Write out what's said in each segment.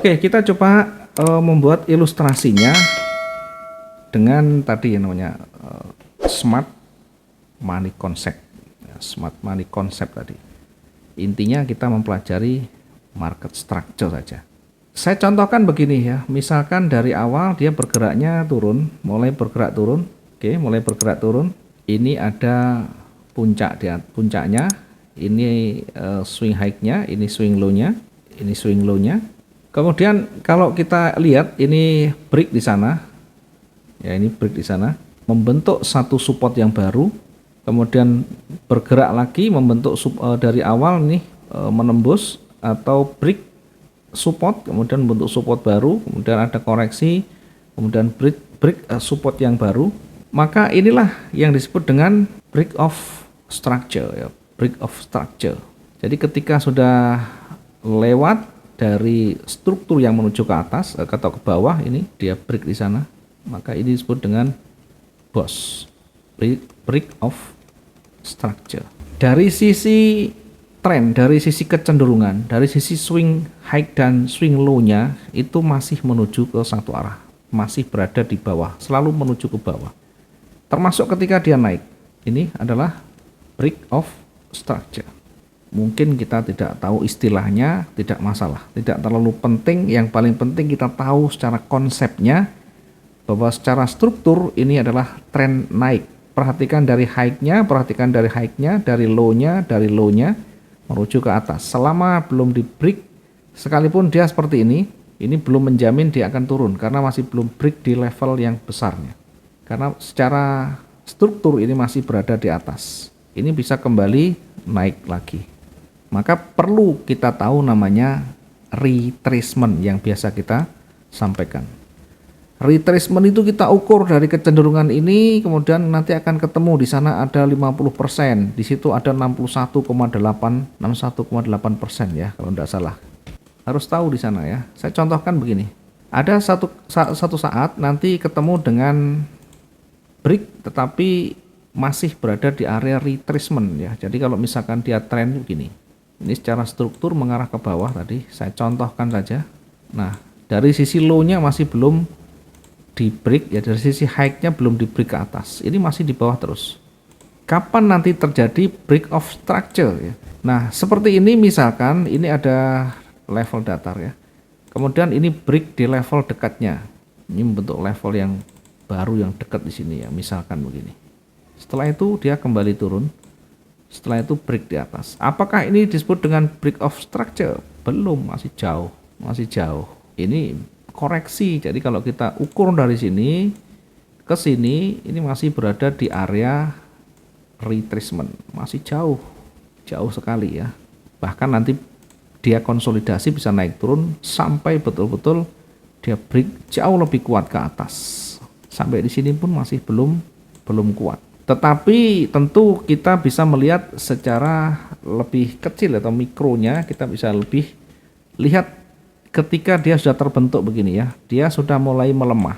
Oke, kita coba membuat ilustrasinya dengan tadi yang namanya smart money concept. Smart money concept tadi. Intinya kita mempelajari market structure saja. Saya contohkan begini ya, misalkan dari awal dia bergeraknya turun, mulai bergerak turun. Oke, mulai bergerak turun. Ini ada puncaknya, ini swing high-nya, ini swing low-nya, ini swing low-nya. Kemudian kalau kita lihat ini break di sana, ya ini break di sana, membentuk satu support yang baru, kemudian bergerak lagi membentuk dari awal nih menembus atau break support, kemudian membentuk support baru, kemudian ada koreksi, kemudian break support yang baru, maka inilah yang disebut dengan break of structure ya, break of structure. Jadi ketika sudah lewat dari struktur yang menuju ke atas atau ke bawah, ini dia break di sana, maka ini disebut dengan BOS, break of structure. Dari sisi tren, dari sisi kecenderungan, dari sisi swing high dan swing low-nya itu masih menuju ke satu arah, masih berada di bawah, selalu menuju ke bawah. Termasuk ketika dia naik, ini adalah break of structure. Mungkin kita tidak tahu istilahnya, tidak masalah, tidak terlalu penting. Yang paling penting kita tahu secara konsepnya bahwa secara struktur ini adalah tren naik. Perhatikan dari high-nya, dari low-nya menuju ke atas. Selama belum di break, sekalipun dia seperti ini belum menjamin dia akan turun karena masih belum break di level yang besarnya. Karena secara struktur ini masih berada di atas. Ini bisa kembali naik lagi. Maka perlu kita tahu namanya retracement yang biasa kita sampaikan. Retracement itu kita ukur dari kecenderungan ini, kemudian nanti akan ketemu di sana ada 50%, di situ ada 61,8% ya kalau tidak salah. Harus tahu di sana ya. Saya contohkan begini. Ada satu saat nanti ketemu dengan break tetapi masih berada di area retracement ya. Jadi kalau misalkan dia tren begini. Ini secara struktur mengarah ke bawah tadi, saya contohkan saja. Nah, dari sisi low-nya masih belum di break ya, dari sisi high-nya belum di break ke atas. Ini masih di bawah terus. Kapan nanti terjadi break of structure ya? Nah, seperti ini misalkan ini ada level datar ya. Kemudian ini break di level dekatnya. Ini membentuk level yang baru yang dekat di sini ya, misalkan begini. Setelah itu dia kembali turun. Setelah itu break di atas. Apakah ini disebut dengan break of structure? Belum, masih jauh. Ini koreksi. Jadi kalau kita ukur dari sini ke sini, ini masih berada di area retracement. Masih jauh sekali ya. Bahkan nanti dia konsolidasi bisa naik turun sampai betul-betul dia break jauh lebih kuat ke atas. Sampai di sini pun masih belum kuat. Tetapi tentu kita bisa melihat secara lebih kecil atau mikronya, kita bisa lebih lihat ketika dia sudah terbentuk begini ya, dia sudah mulai melemah.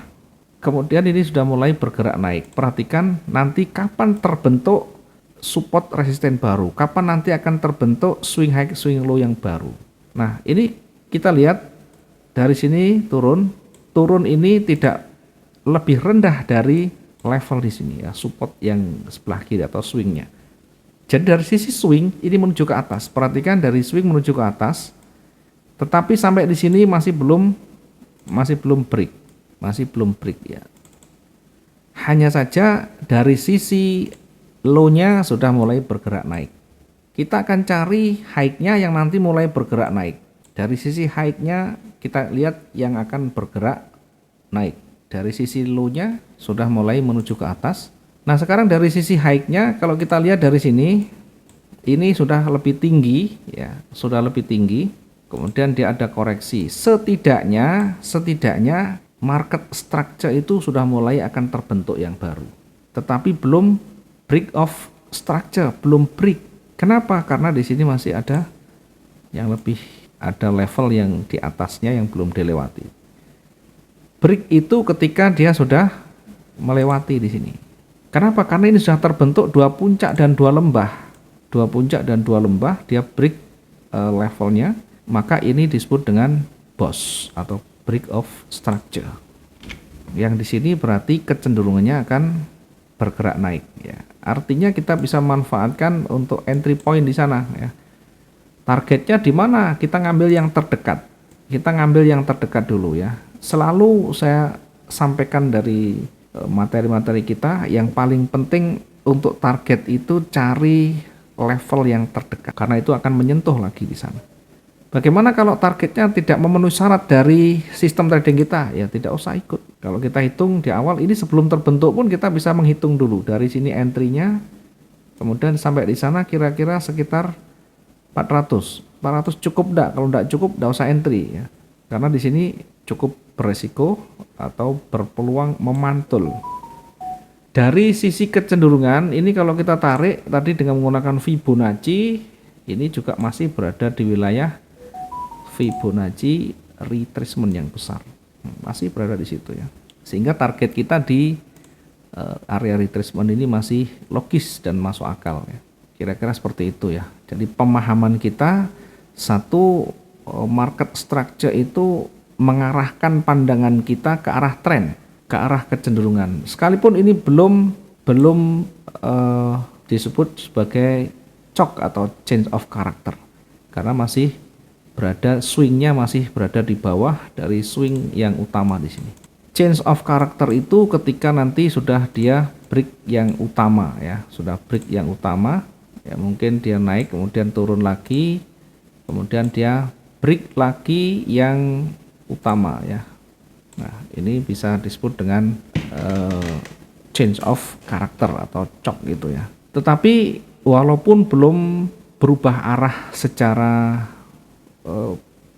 Kemudian ini sudah mulai bergerak naik. Perhatikan nanti kapan terbentuk support resisten baru, kapan nanti akan terbentuk swing high, swing low yang baru. Nah ini kita lihat dari sini turun ini tidak lebih rendah dari level di sini ya, support yang sebelah kiri atau swingnya. Jadi dari sisi swing ini menuju ke atas. Perhatikan dari swing menuju ke atas, tetapi sampai di sini masih belum break ya. Hanya saja dari sisi low-nya sudah mulai bergerak naik. Kita akan cari high-nya yang nanti mulai bergerak naik. Dari sisi high-nya kita lihat yang akan bergerak naik. Dari sisi low-nya sudah mulai menuju ke atas. Nah sekarang dari sisi high-nya kalau kita lihat dari sini, ini sudah lebih tinggi ya, sudah lebih tinggi. Kemudian dia ada koreksi. Setidaknya market structure itu sudah mulai akan terbentuk yang baru. Tetapi belum break of structure, belum break. Kenapa? Karena di sini masih ada yang lebih, ada level yang di atasnya yang belum dilewati. Break itu ketika dia sudah melewati di sini. Kenapa? Karena ini sudah terbentuk dua puncak dan dua lembah. Dia break levelnya, maka ini disebut dengan BOS atau break of structure. Yang di sini berarti kecenderungannya akan bergerak naik ya. Artinya kita bisa manfaatkan untuk entry point di sana ya. Targetnya di mana? Kita ngambil yang terdekat. Kita ngambil yang terdekat dulu ya. Selalu saya sampaikan dari materi-materi kita, yang paling penting untuk target itu cari level yang terdekat karena itu akan menyentuh lagi di sana. Bagaimana kalau targetnya tidak memenuhi syarat dari sistem trading kita? Ya tidak usah ikut. Kalau kita hitung di awal ini sebelum terbentuk pun kita bisa menghitung dulu dari sini entry-nya, kemudian sampai di sana kira-kira sekitar 400 cukup enggak? Kalau enggak cukup enggak usah entry ya. Karena di sini cukup beresiko atau berpeluang memantul. Dari sisi kecenderungan ini kalau kita tarik tadi dengan menggunakan Fibonacci, ini juga masih berada di wilayah Fibonacci retracement yang besar. Masih berada di situ ya. Sehingga target kita di area retracement ini masih logis dan masuk akal ya. Kira-kira seperti itu ya. Jadi pemahaman kita, satu, market structure itu mengarahkan pandangan kita ke arah tren, ke arah kecenderungan. Sekalipun ini belum disebut sebagai shock atau change of character, karena masih berada, swingnya masih berada di bawah dari swing yang utama di sini. Change of character itu ketika nanti sudah dia break yang utama ya, sudah break yang utama ya, mungkin dia naik kemudian turun lagi, kemudian dia break lagi yang utama ya. Nah ini bisa disebut dengan change of character atau shock gitu ya. Tetapi walaupun belum berubah arah secara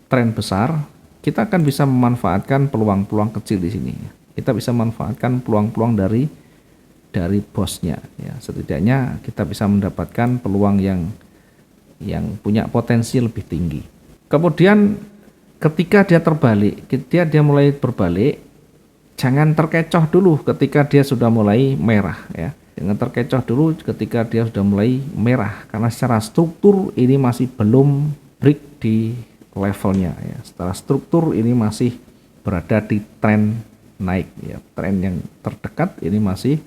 tren besar, kita akan bisa memanfaatkan peluang-peluang kecil di sini. Kita bisa memanfaatkan peluang-peluang dari bosnya ya. Setidaknya kita bisa mendapatkan peluang yang punya potensi lebih tinggi. Kemudian ketika dia terbalik, dia mulai berbalik, jangan terkecoh dulu ketika dia sudah mulai merah ya. Jangan terkecoh dulu ketika dia sudah mulai merah, karena secara struktur ini masih belum break di levelnya ya. Setelah struktur ini masih berada di tren naik ya. Tren yang terdekat ini masih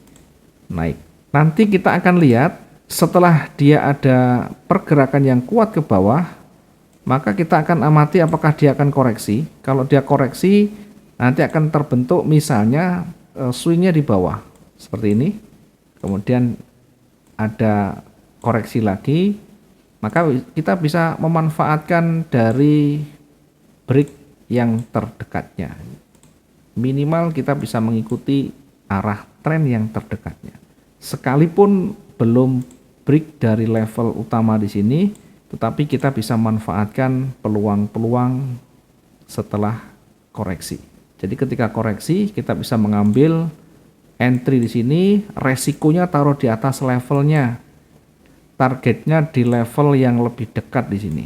naik. Nanti kita akan lihat setelah dia ada pergerakan yang kuat ke bawah, maka kita akan amati apakah dia akan koreksi. Kalau dia koreksi, nanti akan terbentuk misalnya swingnya di bawah seperti ini, kemudian ada koreksi lagi, maka kita bisa memanfaatkan dari break yang terdekatnya. Minimal kita bisa mengikuti arah tren yang terdekatnya. Sekalipun belum break dari level utama di sini, tetapi kita bisa manfaatkan peluang-peluang setelah koreksi. Jadi ketika koreksi kita bisa mengambil entry di sini, resikonya taruh di atas levelnya. Targetnya di level yang lebih dekat di sini.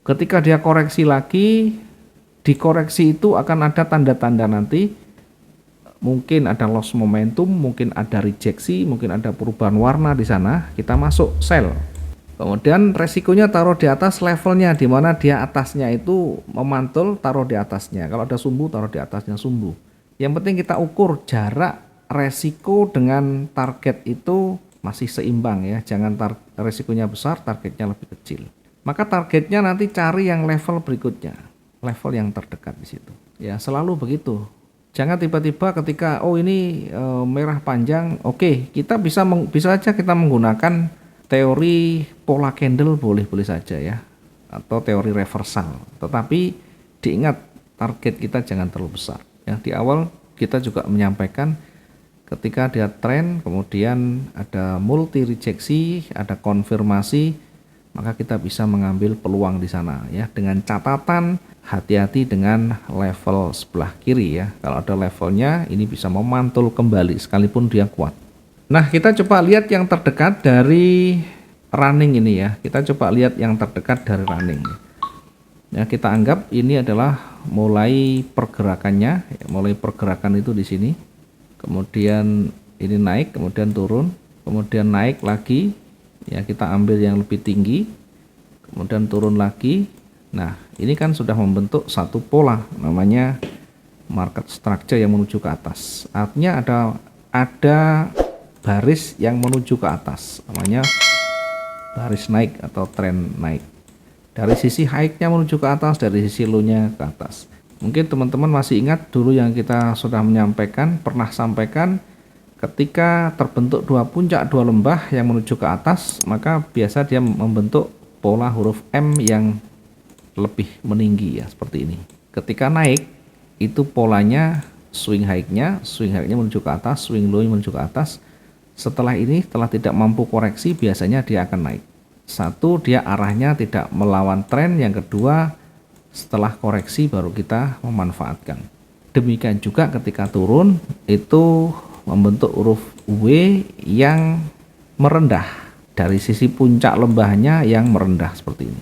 Ketika dia koreksi lagi, di koreksi itu akan ada tanda-tanda nanti, mungkin ada loss momentum, mungkin ada rejeksi, mungkin ada perubahan warna di sana, kita masuk sell. Kemudian resikonya taruh di atas levelnya, di mana dia atasnya itu memantul, taruh di atasnya. Kalau ada sumbu, taruh di atasnya sumbu. Yang penting kita ukur jarak resiko dengan target itu masih seimbang ya, jangan resikonya besar, targetnya lebih kecil. Maka targetnya nanti cari yang level berikutnya, level yang terdekat di situ. Ya selalu begitu. Jangan tiba-tiba ketika ini merah panjang, oke, kita bisa aja kita menggunakan teori pola candle boleh saja ya, atau teori reversal. Tetapi diingat target kita jangan terlalu besar. Ya di awal kita juga menyampaikan, ketika dia tren, kemudian ada multi rejeksi, ada konfirmasi, maka kita bisa mengambil peluang di sana ya, dengan catatan hati-hati dengan level sebelah kiri ya. Kalau ada levelnya ini bisa memantul kembali sekalipun dia kuat. Nah, kita coba lihat yang terdekat dari running ini ya. Kita coba lihat yang terdekat dari running. Ya, kita anggap ini adalah mulai pergerakannya, ya, mulai pergerakan itu di sini. Kemudian ini naik, kemudian turun, kemudian naik lagi, ya kita ambil yang lebih tinggi, kemudian turun lagi, Nah, ini kan sudah membentuk satu pola, namanya market structure yang menuju ke atas. Artinya ada baris yang menuju ke atas, namanya baris naik atau tren naik. Dari sisi high-nya menuju ke atas, dari sisi low-nya ke atas. Mungkin teman-teman masih ingat dulu yang kita sudah pernah sampaikan, ketika terbentuk dua puncak, dua lembah yang menuju ke atas, maka biasa dia membentuk pola huruf M yang lebih meninggi ya, seperti ini. Ketika naik, itu polanya swing high-nya menuju ke atas, swing low-nya menuju ke atas. Setelah ini, setelah tidak mampu koreksi, biasanya dia akan naik. Satu, dia arahnya tidak melawan tren. Yang kedua, setelah koreksi baru kita memanfaatkan. Demikian juga ketika turun, itu membentuk huruf W yang merendah. Dari sisi puncak lembahnya yang merendah seperti ini.